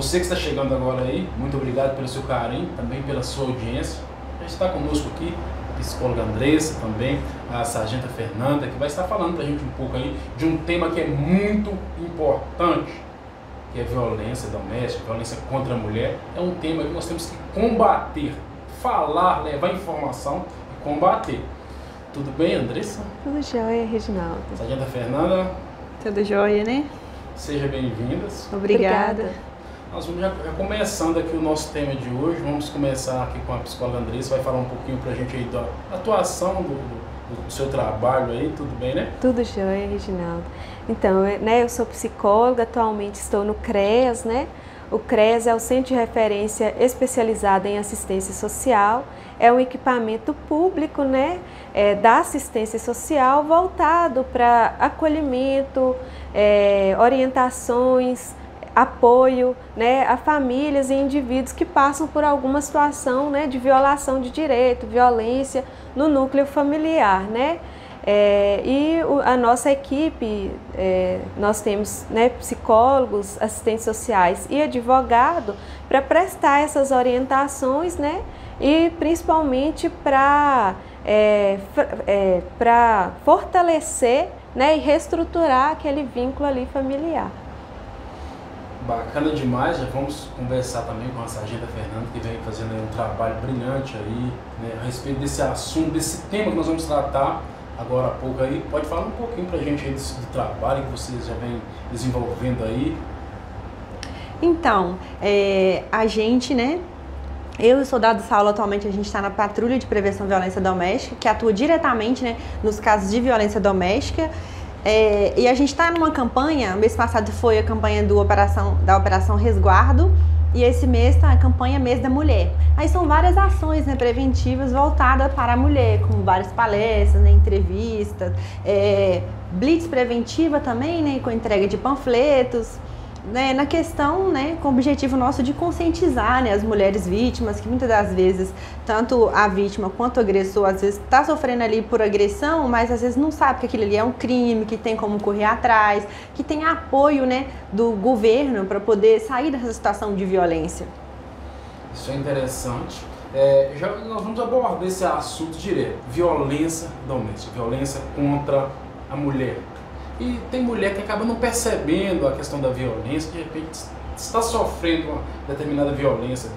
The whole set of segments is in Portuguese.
Você que está chegando agora aí, muito obrigado pelo seu carinho, também pela sua audiência. Já está conosco aqui a psicóloga Andressa, também a sargenta Fernanda, que vai estar falando para a gente um pouco aí de um tema que é muito importante, que é violência doméstica, violência contra a mulher. É um tema que nós temos que combater, falar, levar informação e combater. Tudo bem, Andressa? Tudo jóia, Reginaldo. Sargenta Fernanda? Tudo jóia, né? Sejam bem-vindas. Obrigada. Nós vamos já começando aqui o nosso tema de hoje. Vamos começar aqui com a psicóloga Andressa, vai falar um pouquinho pra gente aí da atuação do seu trabalho aí, tudo bem, né? Tudo jóia, Reginaldo. Então, eu sou psicóloga, atualmente estou no CREAS, né? O CREAS é o Centro de Referência Especializado em Assistência Social, é um equipamento público, né, da assistência social voltado para acolhimento, orientações, apoio, né, a famílias e indivíduos que passam por alguma situação, né, de violação de direito, violência no núcleo familiar, né? A nossa equipe, nós temos, né, psicólogos, assistentes sociais e advogado para prestar essas orientações, né, e principalmente para fortalecer, né, e reestruturar aquele vínculo ali familiar. Bacana demais, já vamos conversar também com a sargenta Fernanda, que vem fazendo um trabalho brilhante aí, né, a respeito desse assunto, desse tema que nós vamos tratar agora há pouco aí. Pode falar um pouquinho pra gente aí do trabalho que vocês já vem desenvolvendo aí? Então, a gente, né, eu e o soldado Saulo, atualmente a gente está na Patrulha de Prevenção à Violência Doméstica, que atua diretamente, né, nos casos de violência doméstica. E a gente está numa campanha, mês passado foi a campanha da Operação Resguardo, e esse mês está a campanha Mês da Mulher. Aí são várias ações, né, preventivas voltadas para a mulher, com várias palestras, né, entrevistas, blitz preventiva também, né, com entrega de panfletos, né, na questão, né, com o objetivo nosso de conscientizar, né, as mulheres vítimas, que muitas das vezes, tanto a vítima quanto o agressor, às vezes está sofrendo ali por agressão, mas às vezes não sabe que aquilo ali é um crime, que tem como correr atrás, que tem apoio, né, do governo para poder sair dessa situação de violência. Isso é interessante. Já nós vamos abordar esse assunto direto, violência doméstica, violência contra a mulher. E tem mulher que acaba não percebendo a questão da violência, de repente está sofrendo uma determinada violência do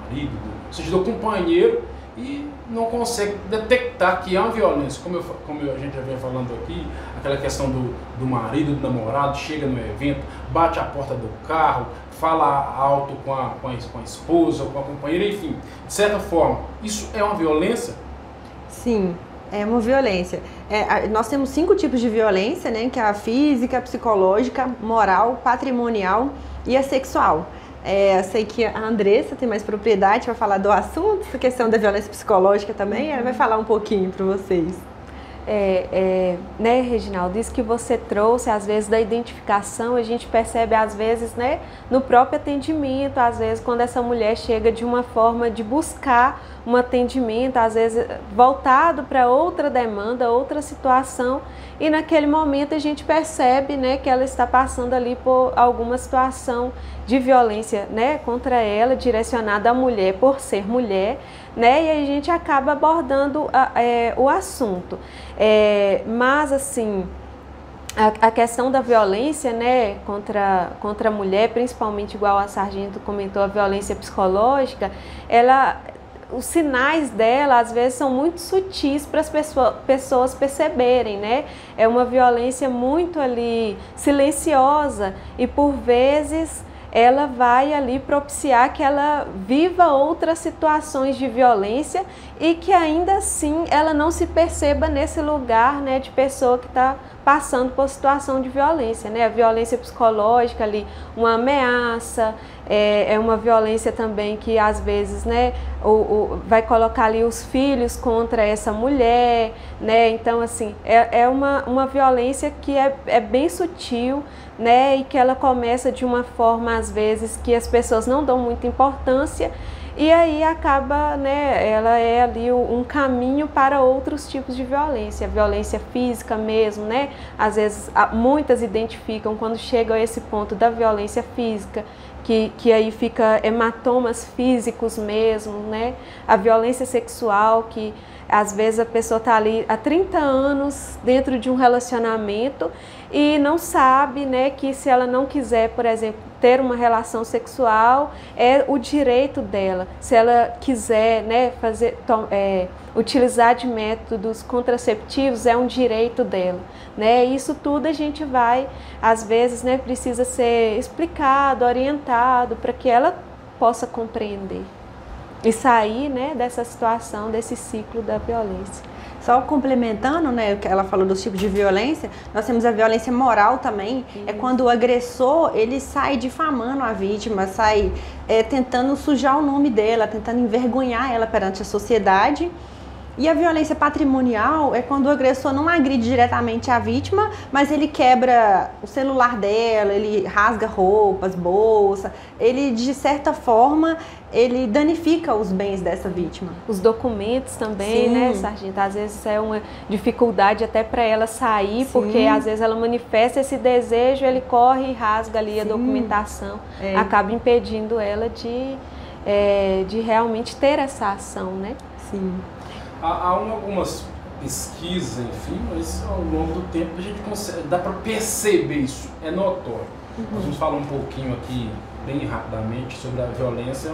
marido, ou seja, do companheiro, e não consegue detectar que é uma violência. Como a gente já vem falando aqui, aquela questão do marido, do namorado, chega no evento, bate a porta do carro, fala alto com a esposa, com a companheira, enfim, de certa forma, isso é uma violência? Sim. É uma violência. Nós temos 5 tipos de violência, né? Que é a física, a psicológica, moral, patrimonial e a sexual. Eu sei que a Andressa tem mais propriedade para falar do assunto, essa questão da violência psicológica também, ela vai falar um pouquinho para vocês. Né, Reginaldo, isso que você trouxe, às vezes, da identificação, a gente percebe, às vezes, né, no próprio atendimento, às vezes, quando essa mulher chega de uma forma de buscar um atendimento, às vezes, voltado para outra demanda, outra situação, e naquele momento a gente percebe, né, que ela está passando ali por alguma situação de violência, né, contra ela, direcionada à mulher, por ser mulher, né, e a gente acaba abordando o assunto. Mas, assim, a questão da violência, né, contra a mulher, principalmente, igual a sargento comentou, a violência psicológica, os sinais dela, às vezes, são muito sutis para as pessoas perceberem, né? É uma violência muito ali silenciosa e, por vezes, ela vai ali propiciar que ela viva outras situações de violência e que ainda assim ela não se perceba nesse lugar, né, de pessoa que está passando por situação de violência, né? A violência psicológica ali, uma ameaça, é uma violência também que às vezes, né, vai colocar ali os filhos contra essa mulher, né? Então, assim, é uma violência que é bem sutil, né, e que ela começa de uma forma, às vezes, que as pessoas não dão muita importância e aí acaba, né, ela é ali um caminho para outros tipos de violência, violência física mesmo, né? Às vezes muitas identificam quando chegam a esse ponto da violência física, que aí fica hematomas físicos mesmo, né? A violência sexual, que às vezes a pessoa está ali há 30 anos dentro de um relacionamento e não sabe, né, que se ela não quiser, por exemplo, ter uma relação sexual, é o direito dela. Se ela quiser, né, utilizar de métodos contraceptivos, é um direito dela, né? Isso tudo a gente vai, às vezes, né, precisa ser explicado, orientado, para que ela possa compreender e sair, né, dessa situação, desse ciclo da violência. Só complementando, né, o que ela falou dos tipos de violência, nós temos a violência moral também, é quando o agressor, ele sai difamando a vítima, sai tentando sujar o nome dela, tentando envergonhar ela perante a sociedade. E a violência patrimonial é quando o agressor não agride diretamente a vítima, mas ele quebra o celular dela, ele rasga roupas, bolsa, ele de certa forma, ele danifica os bens dessa vítima. Os documentos também, Sim. né, Sargento? Às vezes é uma dificuldade até para ela sair, Sim. porque às vezes ela manifesta esse desejo, ele corre e rasga ali a documentação, acaba impedindo ela de realmente ter essa ação, né? Sim. Há algumas pesquisas, enfim, mas ao longo do tempo a gente consegue, dá para perceber isso, é notório. Nós vamos falar um pouquinho aqui, bem rapidamente, sobre a violência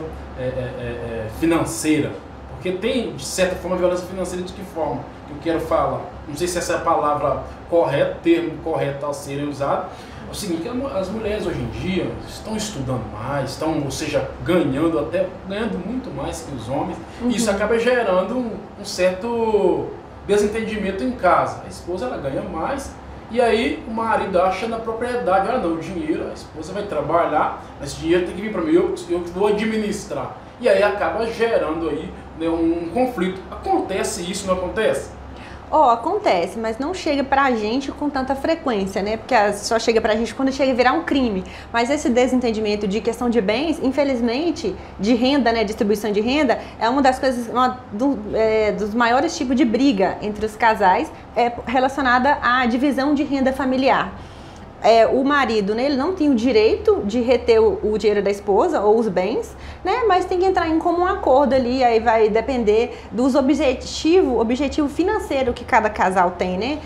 financeira, porque tem, de certa forma, a violência financeira de que forma? Eu quero falar, não sei se essa é a palavra correta, termo correto a ser usado. É o seguinte, as mulheres hoje em dia estão estudando mais, estão, ou seja, ganhando muito mais que os homens, e isso acaba gerando um certo desentendimento em casa. A esposa, ela ganha mais, e aí o marido acha na propriedade, não, o dinheiro, a esposa vai trabalhar, mas esse dinheiro tem que vir para mim, eu vou administrar. E aí acaba gerando aí, né, um conflito. Acontece isso, não acontece? Acontece, mas não chega pra gente com tanta frequência, né? Porque só chega pra gente quando chega a virar um crime. Mas esse desentendimento de questão de bens, infelizmente, de renda, né? Distribuição de renda, é uma das coisas, dos maiores tipos de briga entre os casais, relacionada à divisão de renda familiar. O marido, né, ele não tem o direito de reter o dinheiro da esposa ou os bens, né, mas tem que entrar em comum acordo ali, aí vai depender dos objetivo financeiro que cada casal tem, né?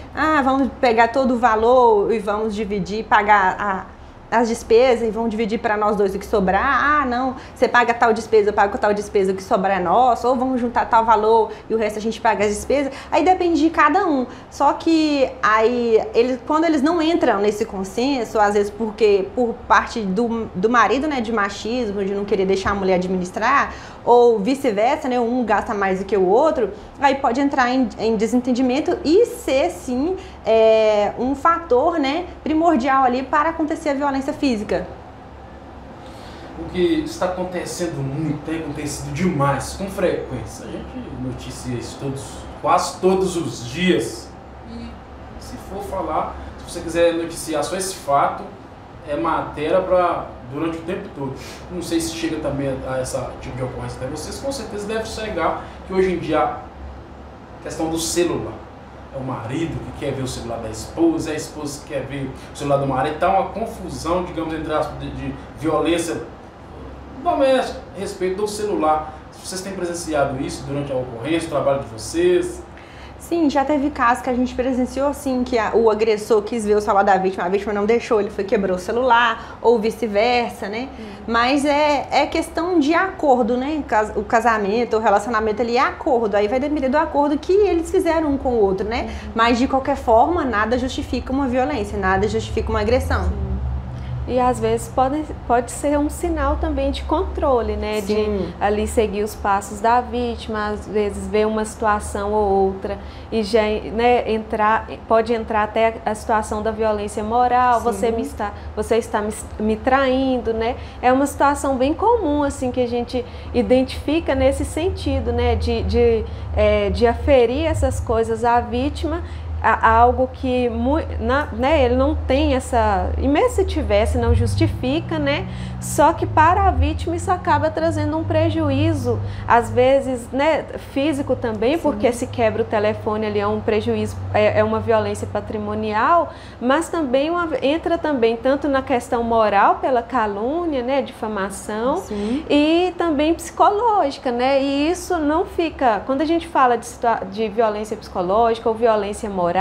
Vamos pegar todo o valor e vamos dividir, pagar as despesas e vão dividir para nós dois o que sobrar. Não, você paga tal despesa, eu pago tal despesa, o que sobrar é nosso, ou vamos juntar tal valor e o resto a gente paga as despesas. Aí depende de cada um. Só que aí, quando eles não entram nesse consenso, às vezes porque por parte do marido, né, de machismo, de não querer deixar a mulher administrar, ou vice-versa, né, um gasta mais do que o outro, aí pode entrar em desentendimento e ser, sim, um fator, né, primordial ali para acontecer a violência física. O que está acontecendo muito, tem acontecido demais, com frequência. A gente noticia isso quase todos os dias. E se for falar, se você quiser noticiar só esse fato, é matéria para durante o tempo todo. Não sei se chega também a essa tipo de ocorrência até vocês, com certeza deve chegar que hoje em dia a questão do celular. É o marido que quer ver o celular da esposa, é a esposa que quer ver o celular do marido. Está uma confusão, digamos, entre aspas, de violência doméstica a respeito do celular. Vocês têm presenciado isso durante a ocorrência, o trabalho de vocês? Sim, já teve casos que a gente presenciou assim, que o agressor quis ver o celular da vítima, a vítima não deixou, ele quebrou o celular, ou vice-versa, né? Mas é questão de acordo, né? O casamento, o relacionamento ali é acordo, aí vai depender do acordo que eles fizeram um com o outro, né? Mas de qualquer forma, nada justifica uma violência, nada justifica uma agressão. Sim. E às vezes pode ser um sinal também de controle, né? Sim. De ali seguir os passos da vítima, às vezes ver uma situação ou outra e já, né, pode entrar até a situação da violência moral. Sim. Você está me traindo, né? É uma situação bem comum assim que a gente identifica nesse sentido, né? De aferir essas coisas à vítima algo que, né, ele não tem essa, e mesmo se tivesse, não justifica, né, só que para a vítima isso acaba trazendo um prejuízo, às vezes, né, físico também, sim, porque se quebra o telefone ali é um prejuízo, é uma violência patrimonial, mas também entra também tanto na questão moral pela calúnia, né, difamação, sim, e também psicológica, né, e isso não fica, quando a gente fala de violência psicológica ou violência moral,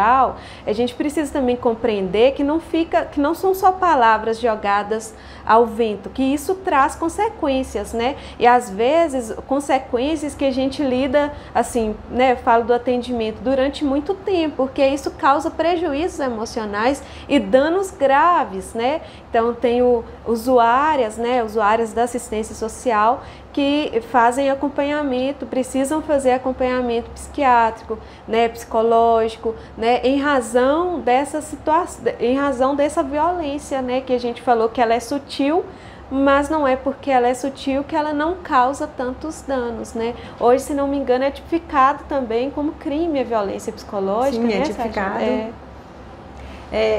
a gente precisa também compreender que não são só palavras jogadas ao vento, que isso traz consequências, né? E às vezes consequências que a gente lida, assim, né? Falo do atendimento durante muito tempo, porque isso causa prejuízos emocionais e danos graves, né? Então tem usuárias, né? Usuárias da assistência social que fazem acompanhamento, precisam fazer acompanhamento psiquiátrico, né, psicológico, né, em razão dessa situação, em razão dessa violência, né, que a gente falou que ela é sutil, mas não é porque ela é sutil que ela não causa tantos danos, né? Hoje, se não me engano, é tipificado também como crime a violência psicológica. Sim, né, é tipificado.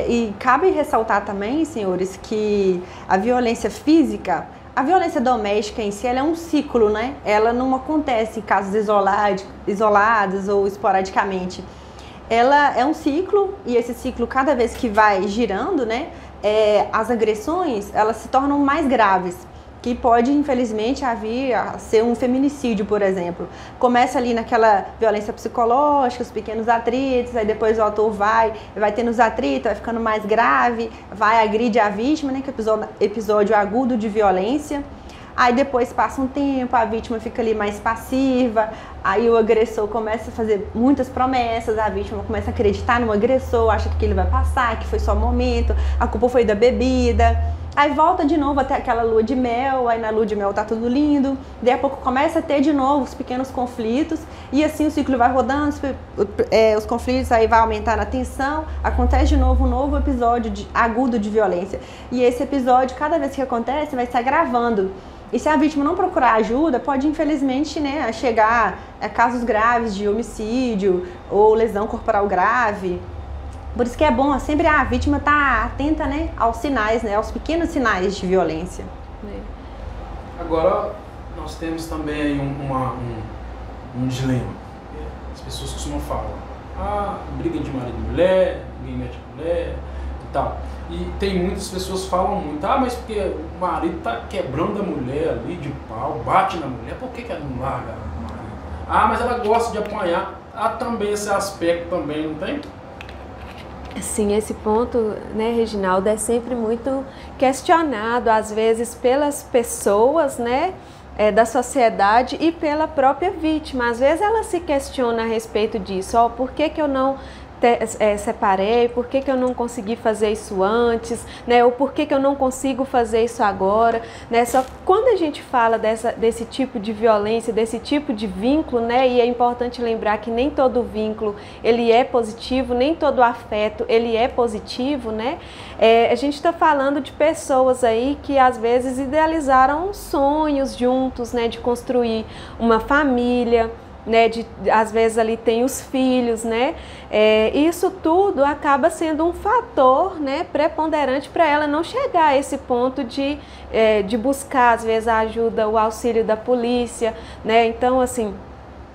E cabe ressaltar também, senhores, que a violência física, a violência doméstica em si, ela é um ciclo, né? Ela não acontece em casos isolados ou esporadicamente. Ela é um ciclo, e esse ciclo, cada vez que vai girando, né? As agressões, elas se tornam mais graves, que pode, infelizmente, vir a ser um feminicídio, por exemplo. Começa ali naquela violência psicológica, os pequenos atritos, aí depois o autor vai tendo os atritos, vai ficando mais grave, vai agride a vítima, né, que é episódio agudo de violência. Aí depois passa um tempo, a vítima fica ali mais passiva, aí o agressor começa a fazer muitas promessas, a vítima começa a acreditar no agressor, acha que ele vai passar, que foi só um momento, a culpa foi da bebida. Aí volta de novo até aquela lua de mel, aí na lua de mel tá tudo lindo, daí a pouco começa a ter de novo os pequenos conflitos, e assim o ciclo vai rodando, os conflitos aí vai aumentando a tensão, acontece de novo um novo episódio agudo de violência. E esse episódio, cada vez que acontece, vai se agravando. E se a vítima não procurar ajuda, pode infelizmente, né, chegar a casos graves de homicídio ou lesão corporal grave. Por isso que é bom sempre a vítima estar atenta, né, aos sinais, né, aos pequenos sinais de violência. Agora, nós temos também aí um dilema. As pessoas costumam falar, briga de marido e mulher, ninguém mete a mulher e tal. E tem muitas pessoas que falam muito, mas porque o marido tá quebrando a mulher ali de pau, bate na mulher, por que ela não larga o marido? Mas ela gosta de apanhar. Também esse aspecto também, não tem? Sim, esse ponto, né, Reginaldo, é sempre muito questionado, às vezes pelas pessoas, né, da sociedade e pela própria vítima. Às vezes ela se questiona a respeito disso, por que eu não separei, por que eu não consegui fazer isso antes, né? Ou por que eu não consigo fazer isso agora, né? Só quando a gente fala desse tipo de violência, desse tipo de vínculo, né? E é importante lembrar que nem todo vínculo ele é positivo, nem todo afeto ele é positivo, né? A gente está falando de pessoas aí que às vezes idealizaram sonhos juntos, né? De construir uma família, né, às vezes ali tem os filhos, né, isso tudo acaba sendo um fator, né, preponderante para ela não chegar a esse ponto de buscar, às vezes, a ajuda, o auxílio da polícia, né, então, assim,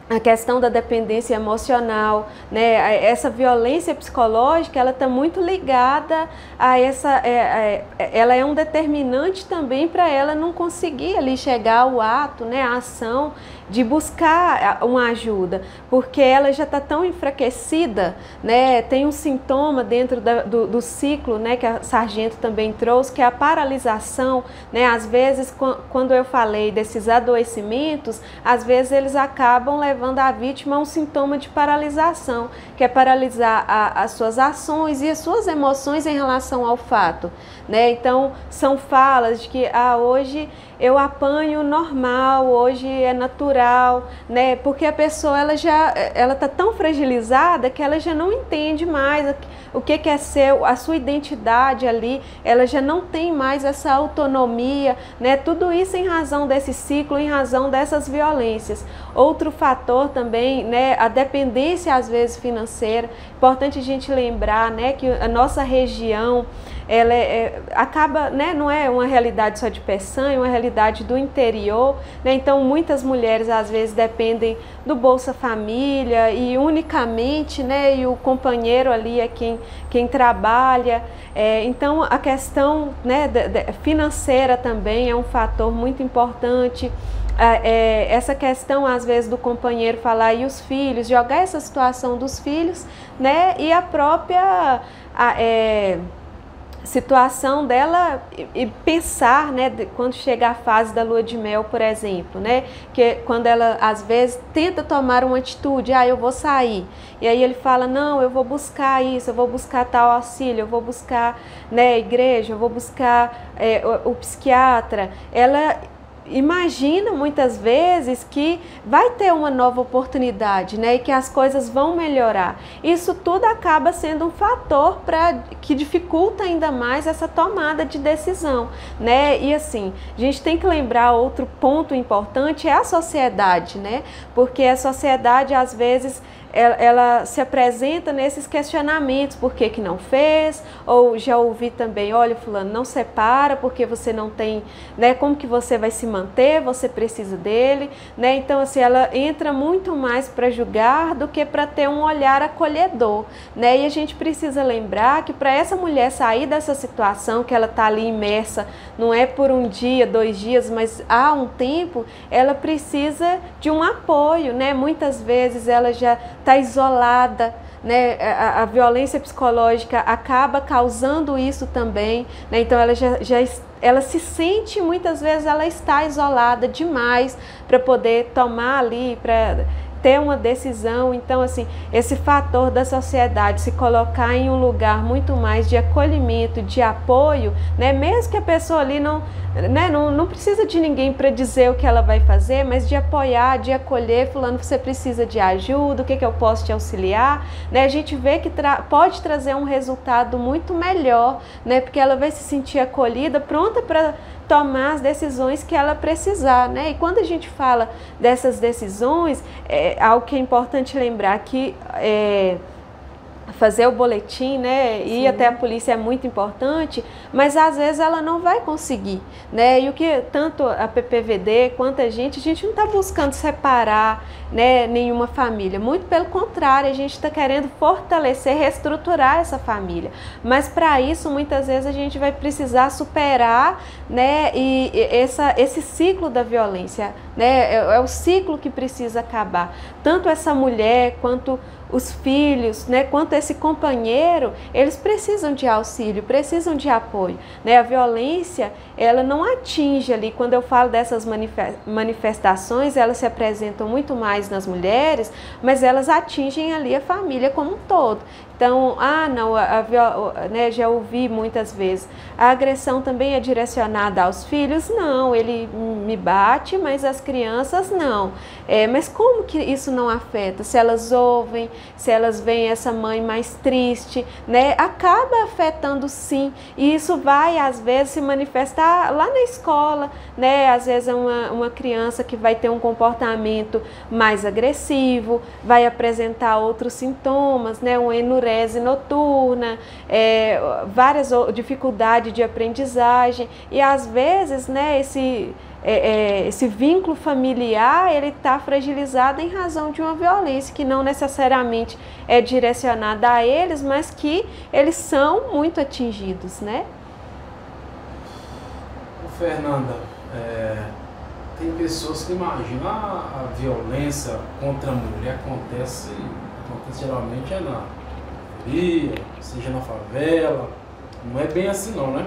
a questão da dependência emocional, né, essa violência psicológica, ela está muito ligada a ela é um determinante também para ela não conseguir ali chegar ao ato, né, a ação de buscar uma ajuda, porque ela já está tão enfraquecida, né, tem um sintoma dentro do ciclo, né, que a Sargento também trouxe, que é a paralisação, né, às vezes quando eu falei desses adoecimentos, às vezes eles acabam levando a vítima a um sintoma de paralisação, que é paralisar as suas ações e as suas emoções em relação ao fato, né, então são falas de que hoje eu apanho normal, hoje é natural, natural, né? Porque a pessoa ela tá tão fragilizada que ela já não entende mais o que é ser a sua identidade ali, ela já não tem mais essa autonomia, né? Tudo isso em razão desse ciclo, em razão dessas violências. Outro fator também, né? A dependência às vezes financeira. Importante a gente lembrar, né, que a nossa região ela acaba, né, não é uma realidade só de Peçanha, é uma realidade do interior, né? Então muitas mulheres às vezes dependem do Bolsa Família e unicamente, né, e o companheiro ali é quem trabalha. Então a questão, né, financeira também é um fator muito importante. Essa questão às vezes do companheiro falar e os filhos, jogar essa situação dos filhos, né, e a própria situação dela e pensar, né, quando chega a fase da lua de mel, por exemplo, né, que quando ela às vezes tenta tomar uma atitude, eu vou sair, e aí ele fala, não, eu vou buscar isso, eu vou buscar tal auxílio, eu vou buscar, né, a igreja, eu vou buscar o psiquiatra, ela imagina muitas vezes que vai ter uma nova oportunidade, né, e que as coisas vão melhorar. Isso tudo acaba sendo um fator que dificulta ainda mais essa tomada de decisão, né? E assim, a gente tem que lembrar outro ponto importante é a sociedade, né? Porque a sociedade às vezes ela se apresenta nesses questionamentos, por que não fez? Ou já ouvi também, olha, fulano, não separa porque você não tem, né, como que você vai se manter, você precisa dele, né? Então assim, ela entra muito mais para julgar do que para ter um olhar acolhedor, né? E a gente precisa lembrar que para essa mulher sair dessa situação que ela está ali imersa, não é por um dia, 2 dias, mas há um tempo, ela precisa de um apoio, né? Muitas vezes ela já está isolada, né? A violência psicológica acaba causando isso também, né? Então ela se sente, muitas vezes ela está isolada demais para poder tomar ali, para ter uma decisão. Então assim, esse fator da sociedade se colocar em um lugar muito mais de acolhimento, de apoio, né? Mesmo que a pessoa ali não precisa de ninguém para dizer o que ela vai fazer, mas de apoiar, de acolher, fulano, você precisa de ajuda, o que eu posso te auxiliar, né? A gente vê que pode trazer um resultado muito melhor, né? Porque ela vai se sentir acolhida, pronta para tomar as decisões que ela precisar, né? E quando a gente fala dessas decisões, algo que é importante lembrar que fazer o boletim, né, ir até a polícia é muito importante, mas às vezes ela não vai conseguir, né, e o que tanto a PPVD quanto a gente não está buscando separar, né, nenhuma família, muito pelo contrário, a gente está querendo fortalecer, reestruturar essa família, mas para isso muitas vezes a gente vai precisar superar, né, esse ciclo da violência, né, é o ciclo que precisa acabar, tanto essa mulher quanto os filhos, né, quanto esse companheiro, eles precisam de auxílio, precisam de apoio, né? A violência, ela não atinge ali, quando eu falo dessas manifestações, elas se apresentam muito mais nas mulheres, mas elas atingem ali a família como um todo. Então, né, já ouvi muitas vezes, a agressão também é direcionada aos filhos? Não, ele me bate, mas as crianças não. Mas como que isso não afeta? Se elas ouvem, se elas veem essa mãe mais triste, né, acaba afetando sim, e isso vai às vezes se manifestar lá na escola, né, às vezes é uma criança que vai ter um comportamento mais agressivo, vai apresentar outros sintomas, né, uma enurese noturna, várias dificuldades de aprendizagem, e às vezes, né, esse vínculo familiar, ele está fragilizado em razão de uma violência que não necessariamente é direcionada a eles, mas que eles são muito atingidos, né? Fernanda, tem pessoas que imaginam a violência contra a mulher acontece geralmente na periferia, seja na favela, não é bem assim não, né?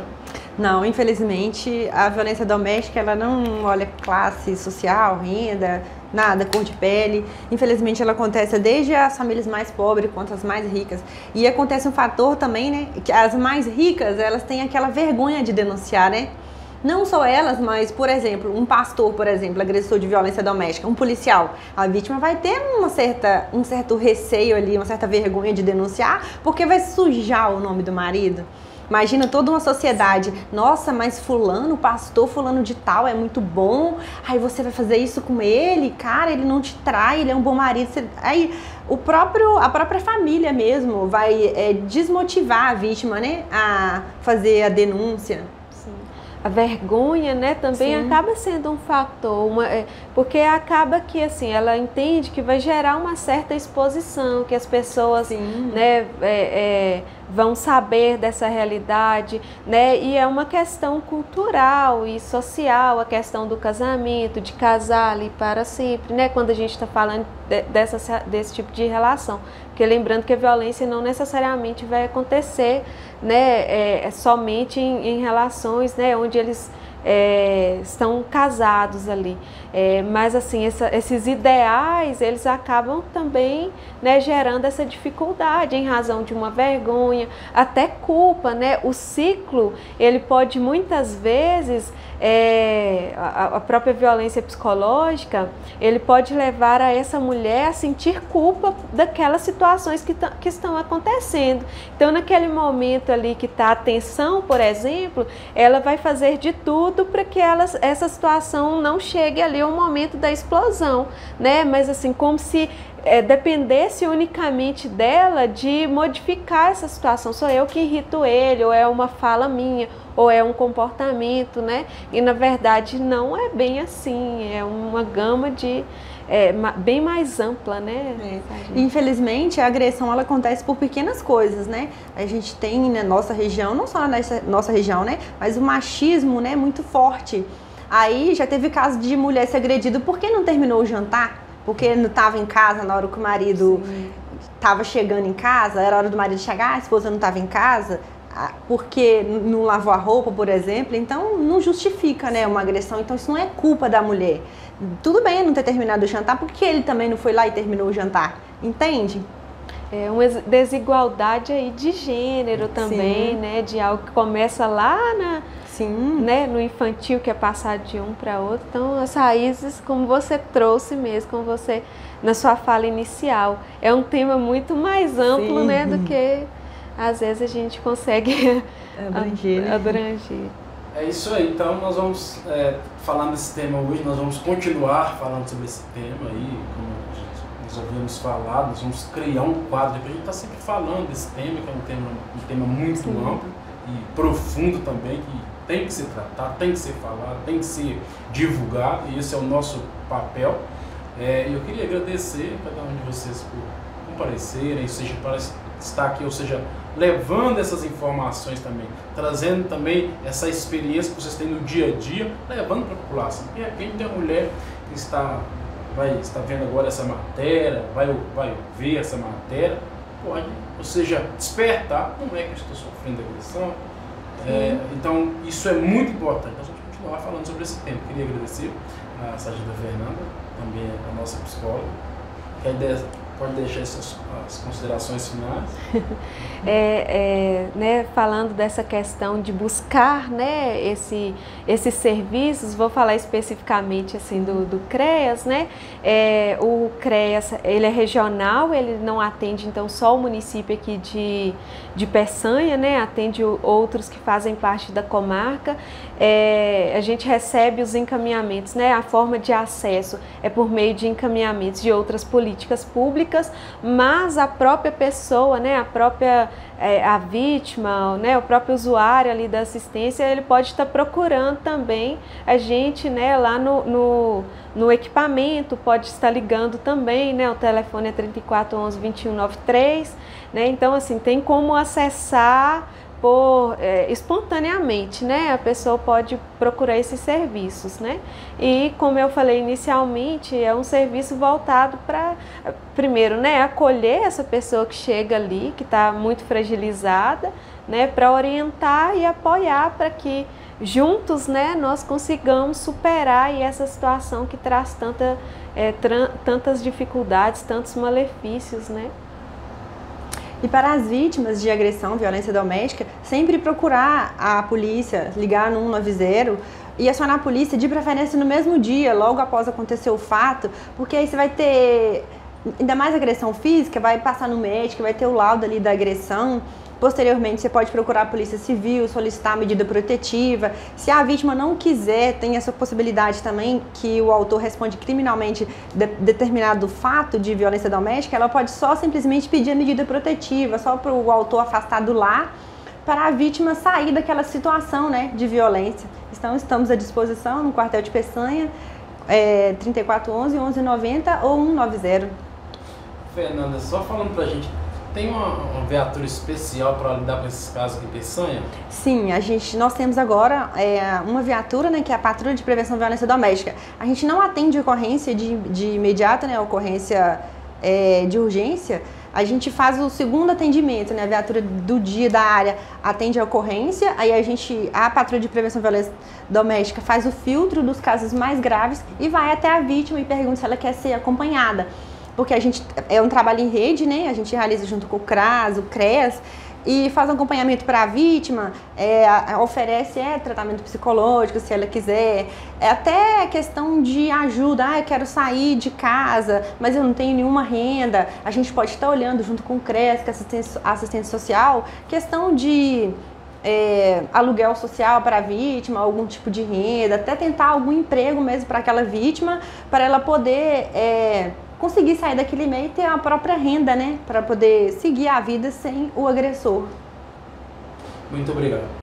Não, infelizmente a violência doméstica ela não olha classe social, renda, nada, cor de pele. Infelizmente ela acontece desde as famílias mais pobres quanto as mais ricas. E acontece um fator também, né, que as mais ricas elas têm aquela vergonha de denunciar, né? Não só elas, mas, por exemplo, um pastor, por exemplo, agressor de violência doméstica, um policial, a vítima vai ter um certo receio ali, uma certa vergonha de denunciar, porque vai sujar o nome do marido. Imagina toda uma sociedade, nossa, mas fulano, pastor fulano de tal é muito bom, aí você vai fazer isso com ele, cara, ele não te trai, ele é um bom marido. Aí a própria família mesmo vai desmotivar a vítima, né, a fazer a denúncia. A vergonha, né, também Sim. acaba sendo um fator, porque acaba que, assim, ela entende que vai gerar uma certa exposição, que as pessoas, né, vão saber dessa realidade, né, e é uma questão cultural e social, a questão do casamento, de casar ali para sempre, né, quando a gente está falando desse tipo de relação. Porque lembrando que a violência não necessariamente vai acontecer, né, somente em relações, né, onde eles estão casados ali. Mas assim, esses ideais, eles acabam também, né, gerando essa dificuldade em razão de uma vergonha, até culpa, né? O ciclo, ele pode muitas vezes, a própria violência psicológica, ele pode levar a essa mulher a sentir culpa daquelas situações que estão acontecendo. Então, naquele momento ali que está a tensão, por exemplo, ela vai fazer de tudo para que essa situação não chegue ali ao momento da explosão, né? Mas assim, como se dependesse unicamente dela de modificar essa situação. Sou eu que irrito ele, ou é uma fala minha, ou é um comportamento, né? E na verdade não é bem assim, é uma gama de bem mais ampla, né? Infelizmente, a agressão ela acontece por pequenas coisas, né? A gente tem na nossa região, não só nessa nossa região, né? Mas o machismo, né, muito forte. Aí já teve caso de mulher ser agredida porque não terminou o jantar, porque não estava em casa na hora que o marido estava chegando em casa, era hora do marido chegar, a esposa não estava em casa, porque não lavou a roupa, por exemplo. Então não justifica, né, uma agressão. Então isso não é culpa da mulher. Tudo bem não ter terminado o jantar, porque ele também não foi lá e terminou o jantar, entende? É uma desigualdade aí de gênero também, né, de algo que começa lá né, no infantil, que é passar de um para outro. Então as raízes, como você trouxe mesmo, como você na sua fala inicial, é um tema muito mais amplo, né, do que às vezes a gente consegue abranger. É isso aí, então nós vamos falar desse tema hoje, nós vamos continuar falando sobre esse tema aí, como nós havíamos falado, nós vamos criar um quadro, depois a gente está sempre falando desse tema, que é um tema muito amplo e profundo também, que tem que ser tratado, tem que ser falado, tem que ser divulgado, e esse é o nosso papel. Eu queria agradecer a cada um de vocês por comparecerem, seja para estar aqui, ou seja, levando essas informações também, trazendo também essa experiência que vocês têm no dia a dia, levando para a população. E quem tem mulher que vai estar vendo agora essa matéria, vai ver essa matéria, pode, ou seja, despertar, não é que eu estou sofrendo agressão. Então isso é muito importante. Nós vamos continuar falando sobre esse tema. Queria agradecer a sargenta Fernanda, também a nossa psicóloga. Pode deixar as considerações finais. Né, falando dessa questão de buscar, né, esses serviços, vou falar especificamente assim do CREAS, né? O CREAS, ele é regional, ele não atende então só o município aqui de Peçanha, né? Atende outros que fazem parte da comarca. A gente recebe os encaminhamentos, né? A forma de acesso é por meio de encaminhamentos de outras políticas públicas, mas a própria pessoa, né? A vítima, né? O próprio usuário ali da assistência, ele pode estar procurando também a gente, né? Lá no equipamento, pode estar ligando também, né? O telefone é 3411 2193, né? Então, assim, tem como acessar espontaneamente, né? A pessoa pode procurar esses serviços, né? E como eu falei inicialmente, é um serviço voltado para, primeiro, né, acolher essa pessoa que chega ali, que está muito fragilizada, né, para orientar e apoiar para que juntos, né, nós consigamos superar aí essa situação que traz tantas dificuldades, tantos malefícios, né? E para as vítimas de agressão, violência doméstica, sempre procurar a polícia, ligar no 190 e acionar a polícia de preferência no mesmo dia, logo após acontecer o fato, porque aí você vai ter, ainda mais agressão física, vai passar no médico, vai ter o laudo ali da agressão. Posteriormente, você pode procurar a Polícia Civil, solicitar a medida protetiva. Se a vítima não quiser, tem essa possibilidade também que o autor responde criminalmente determinado fato de violência doméstica, ela pode só simplesmente pedir a medida protetiva, só para o autor afastar do lar, para a vítima sair daquela situação, né, de violência. Então, estamos à disposição no quartel de Peçanha, 3411, 1190 ou 190. Fernanda, só falando pra gente, tem uma viatura especial para lidar com esses casos aqui em Peçanha? Sim, nós temos agora uma viatura, né, que é a Patrulha de Prevenção à Violência Doméstica. A gente não atende ocorrência de imediata, né, ocorrência de urgência. A gente faz o segundo atendimento, né, a viatura do dia da área atende a ocorrência, aí a Patrulha de Prevenção à Violência Doméstica faz o filtro dos casos mais graves e vai até a vítima e pergunta se ela quer ser acompanhada. Porque a gente é um trabalho em rede, né? A gente realiza junto com o CRAS, o CREAS, e faz um acompanhamento para a vítima, oferece tratamento psicológico, se ela quiser, até questão de ajuda, eu quero sair de casa, mas eu não tenho nenhuma renda, a gente pode estar olhando junto com o CREAS, que é assistência social, questão de aluguel social para a vítima, algum tipo de renda, até tentar algum emprego mesmo para aquela vítima, para ela poder conseguir sair daquele meio e ter a própria renda, né? Para poder seguir a vida sem o agressor. Muito obrigado.